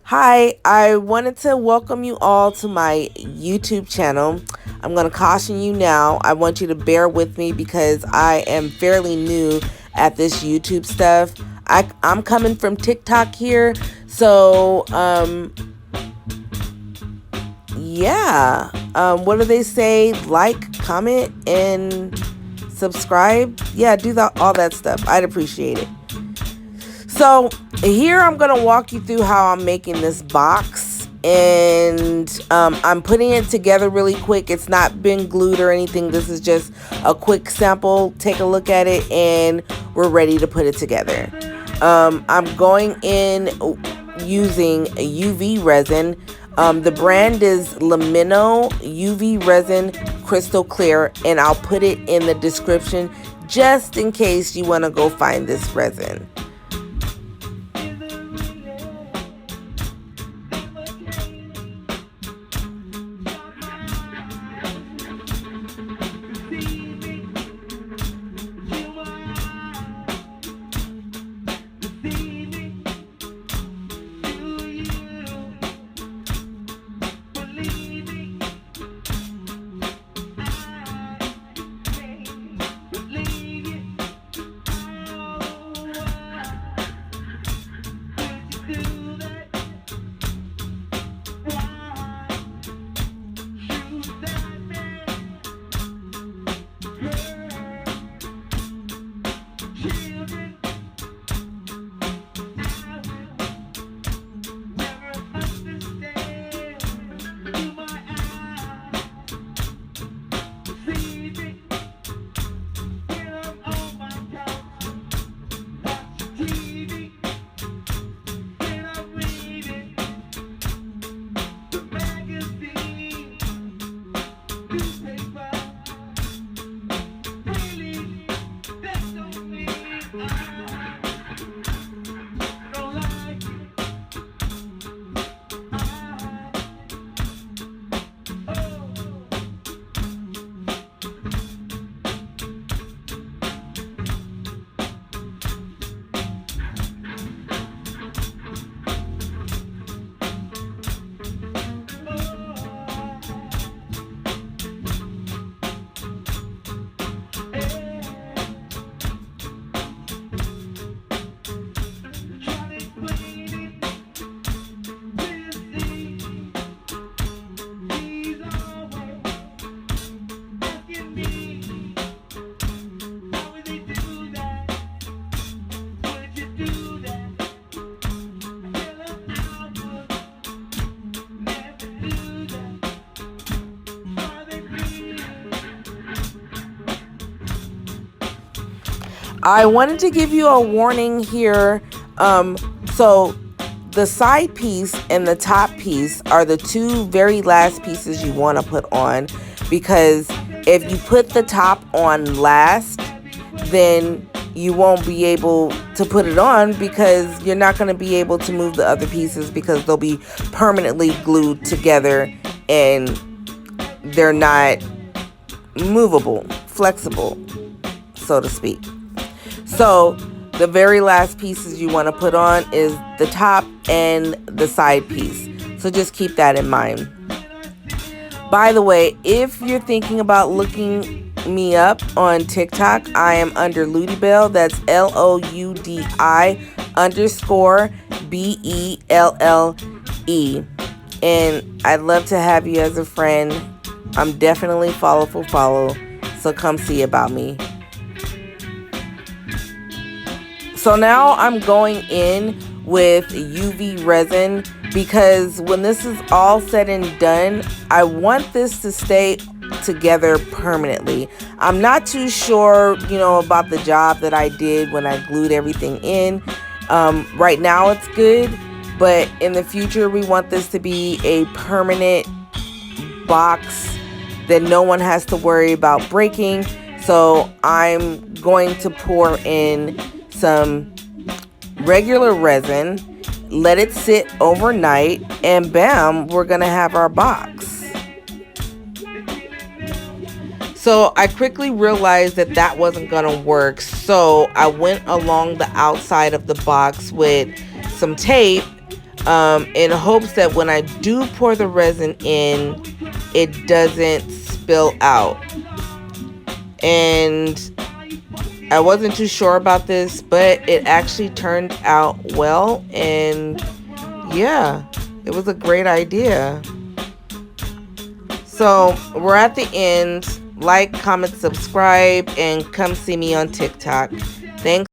Hi, I wanted to welcome you all to my YouTube channel. I'm going to caution you now. I want you to bear with me because I am fairly new at this YouTube stuff. I'm coming from TikTok here. So, yeah. What do they say? Like, comment, and subscribe. Yeah, do all that stuff. I'd appreciate it. So here I'm going to walk you through how I'm making this box, and I'm putting it together really quick. It's not been glued or anything. This is just a quick sample. Take a look at it and we're ready to put it together. I'm going in using UV resin. The brand is Lamino UV resin crystal clear, and I'll put it in the description just in case you want to go find this resin. I wanted to give you a warning here. So the side piece and the top piece are the two very last pieces you want to put on, because if you put the top on last, then you won't be able to put it on because you're not going to be able to move the other pieces because they'll be permanently glued together and they're not movable, flexible, so to speak. So the very last pieces you want to put on is the top and the side piece. So just keep that in mind. By the way, if you're thinking about looking me up on TikTok, I am under Loudibell. That's LOUDI_BELLE. And I'd love to have you as a friend. I'm definitely follow for follow. So come see about me. So now I'm going in with UV resin because when this is all said and done, I want this to stay together permanently. I'm not too sure, about the job that I did when I glued everything in. Right now it's good, but in the future we want this to be a permanent box that no one has to worry about breaking. So I'm going to pour in some regular resin, let it sit overnight, and bam, we're gonna have our box. So I quickly realized that that wasn't gonna work, so I went along the outside of the box with some tape, in hopes that when I do pour the resin in, it doesn't spill out. And I wasn't too sure about this, but it actually turned out well, and yeah, it was a great idea. So we're at the end. Like, comment, subscribe, and come see me on TikTok. Thanks.